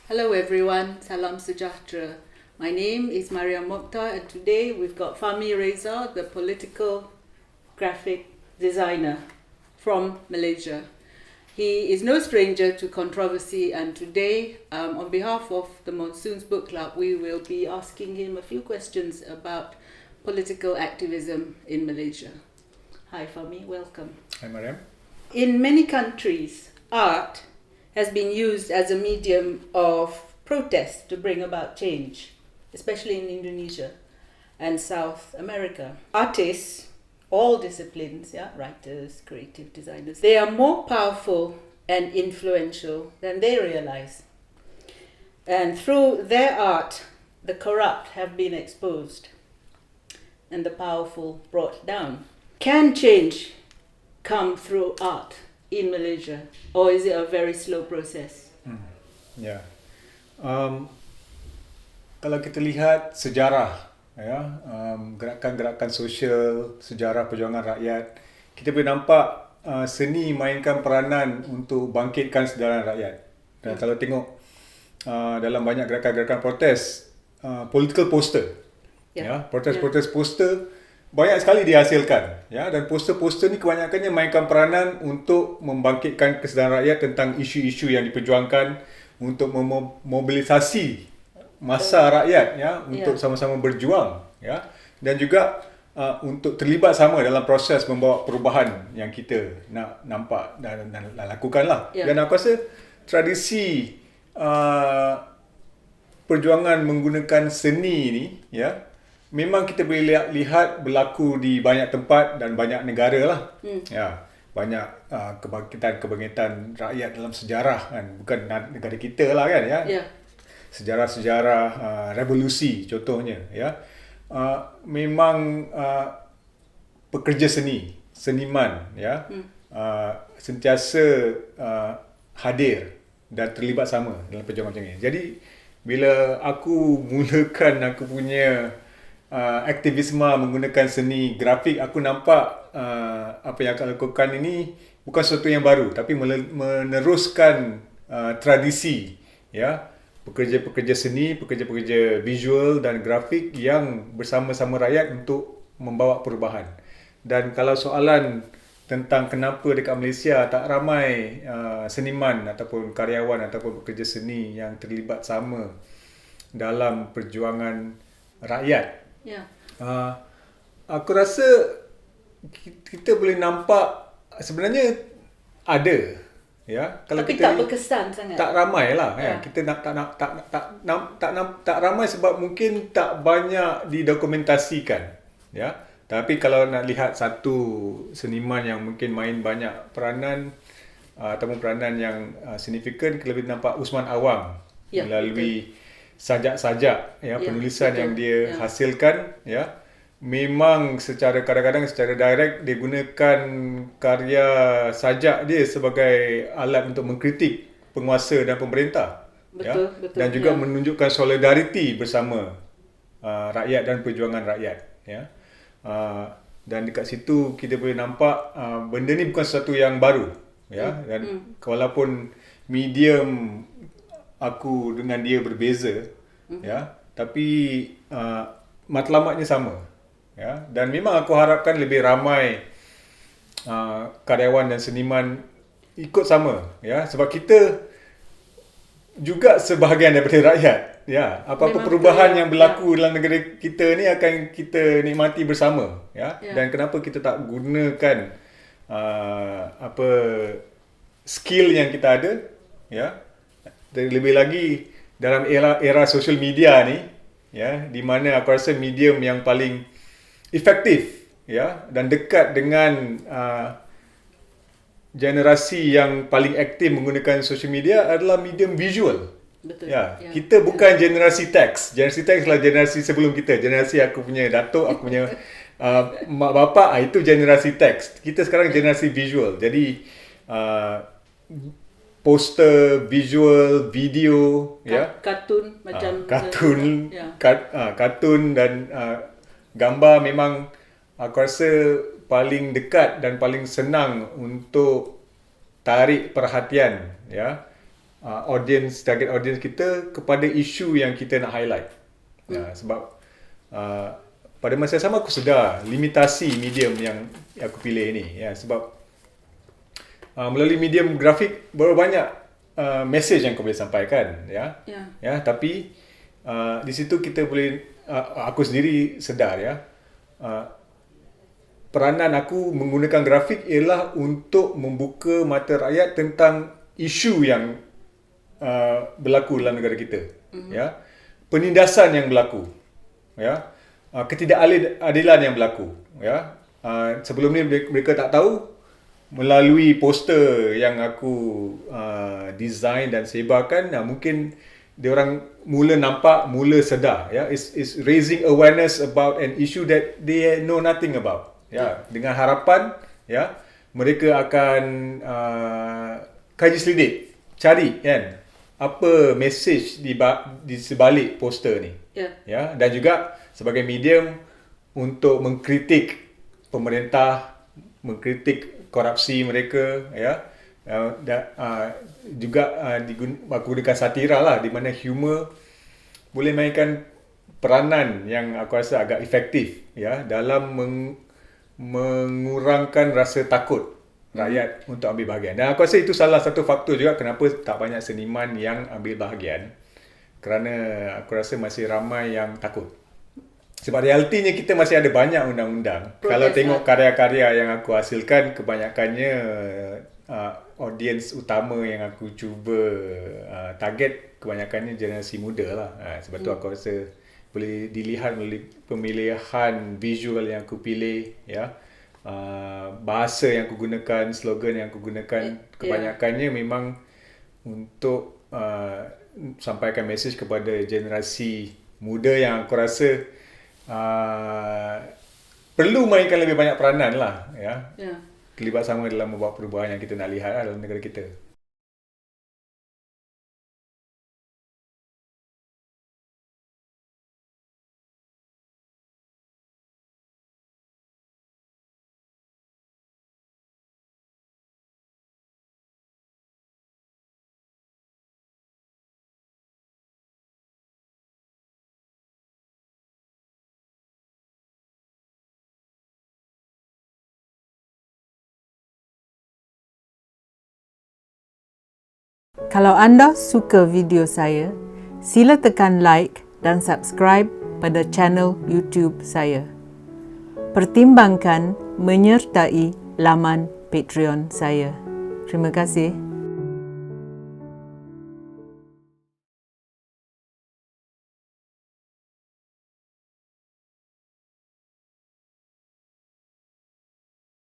Hello everyone, Salam Sejahtera. My name is Mariam Mokhtar and today we've got Fahmi Reza, the political graphic designer from Malaysia. He is no stranger to controversy and today, on behalf of the Monsoons Book Club, we will be asking him a few questions about political activism in Malaysia. Hi Fahmi, welcome. Hi Mariam. In many countries, art has been used as a medium of protest to bring about change, especially in Indonesia and South America. Artists, all disciplines, writers, creative designers, they are more powerful and influential than they realize. And through their art, the corrupt have been exposed and the powerful brought down. Can change come through art in Malaysia, or is it a very slow process? Ya, kalau kita lihat sejarah, gerakan-gerakan sosial, sejarah perjuangan rakyat, kita boleh nampak seni mainkan peranan untuk bangkitkan sedaran rakyat. Dan kalau tengok dalam banyak gerakan-gerakan protes, political poster, protes-protes poster banyak sekali dihasilkan, dan poster-poster ni kebanyakannya mainkan peranan untuk membangkitkan kesedaran rakyat tentang isu-isu yang diperjuangkan, untuk memobilisasi masa rakyat, untuk sama-sama berjuang, dan juga untuk terlibat sama dalam proses membawa perubahan yang kita nak nampak dan lakukanlah. Dan aku rasa tradisi perjuangan menggunakan seni ni, memang kita boleh lihat berlaku di banyak tempat dan banyak negara lah. Banyak kebangkitan rakyat dalam sejarah kan, bukan negara kita lah kan, sejarah-sejarah revolusi contohnya, memang pekerja seni, seniman, sentiasa hadir dan terlibat sama dalam perjuangan macam ni. Jadi bila aku mulakan aku punya aktivisme menggunakan seni grafik, aku nampak apa yang aku lakukan ini bukan sesuatu yang baru, tapi meneruskan tradisi, pekerja-pekerja seni, pekerja-pekerja visual dan grafik yang bersama-sama rakyat untuk membawa perubahan. Dan kalau soalan tentang kenapa dekat Malaysia tak ramai seniman ataupun karyawan ataupun pekerja seni yang terlibat sama dalam perjuangan rakyat, aku rasa kita boleh nampak sebenarnya ada, kalau tapi kita tak berkesan sangat. Tak ramai lah, kita tak ramai sebab mungkin tak banyak didokumentasikan, Tapi kalau nak lihat satu seniman yang mungkin main banyak peranan ataupun peranan yang signifikan, kita lebih nampak Usman Awang melalui sajak-sajak, penulisan yang dia hasilkan, memang kadang-kadang secara direct dia gunakan karya sajak dia sebagai alat untuk mengkritik penguasa dan pemerintah, betul, dan juga menunjukkan solidariti bersama rakyat dan perjuangan rakyat, dan dekat situ kita boleh nampak benda ni bukan sesuatu yang baru, dan walaupun medium aku dengan dia berbeza, tapi matlamatnya sama, dan memang aku harapkan lebih ramai karyawan dan seniman ikut sama, sebab kita juga sebahagian daripada rakyat, apa-apa Memang perubahan betul, yang berlaku dalam negara kita ni akan kita nikmati bersama, dan kenapa kita tak gunakan skill yang kita ada, lebih lagi dalam era social media ni, di mana aku rasa medium yang paling efektif, dan dekat dengan generasi yang paling aktif menggunakan social media adalah medium visual. Betul. Kita bukan generasi teks. Generasi teks adalah generasi sebelum kita. Generasi aku punya datuk, aku punya mak bapak, itu generasi teks. Kita sekarang generasi visual. Jadi poster, visual, video, kartun macam kartun dan gambar memang aku rasa paling dekat dan paling senang untuk tarik perhatian, target audience kita kepada isu yang kita nak highlight. Sebab pada masa yang sama aku sedar limitasi medium yang aku pilih ni, ya, sebab melalui medium grafik berapa banyak message yang kau boleh sampaikan, ya. Ya, tapi di situ kita boleh aku sendiri sedar, ya. Peranan aku menggunakan grafik ialah untuk membuka mata rakyat tentang isu yang berlaku dalam negara kita, ya. Penindasan yang berlaku, ya. Ketidakadilan yang berlaku, ya. Sebelum ni mereka tak tahu, melalui poster yang aku design dan sebarkan, mungkin dia orang mula nampak, mula sedar, ya. It's raising awareness about an issue that they know nothing about, ya. Dengan harapan, ya, mereka akan kaji selidik, cari, kan, apa message di sebalik poster ni, ya. Dan juga sebagai medium untuk mengkritik pemerintah, mengkritik korupsi mereka, ya. Juga aku gunakan satira lah, di mana humor boleh mainkan peranan yang aku rasa agak efektif, ya, dalam mengurangkan rasa takut rakyat untuk ambil bahagian. Dan aku rasa itu salah satu faktor juga kenapa tak banyak seniman yang ambil bahagian, kerana aku rasa masih ramai yang takut. Sebab realitinya kita masih ada banyak undang-undang. Kalau tengok karya-karya yang aku hasilkan, kebanyakannya audience utama yang aku cuba target kebanyakannya generasi muda lah. Sebab tu aku rasa boleh dilihat melalui pemilihan visual yang aku pilih, ya. Bahasa yang aku gunakan, slogan yang aku gunakan, kebanyakannya memang untuk sampaikan mesej kepada generasi muda yang aku rasa perlu mainkan lebih banyak peranan lah, ya. Terlibat sama dalam membawa perubahan yang kita nak lihat dalam negara kita. Kalau anda suka video saya, sila tekan like dan subscribe pada channel YouTube saya. Pertimbangkan menyertai laman Patreon saya. Terima kasih.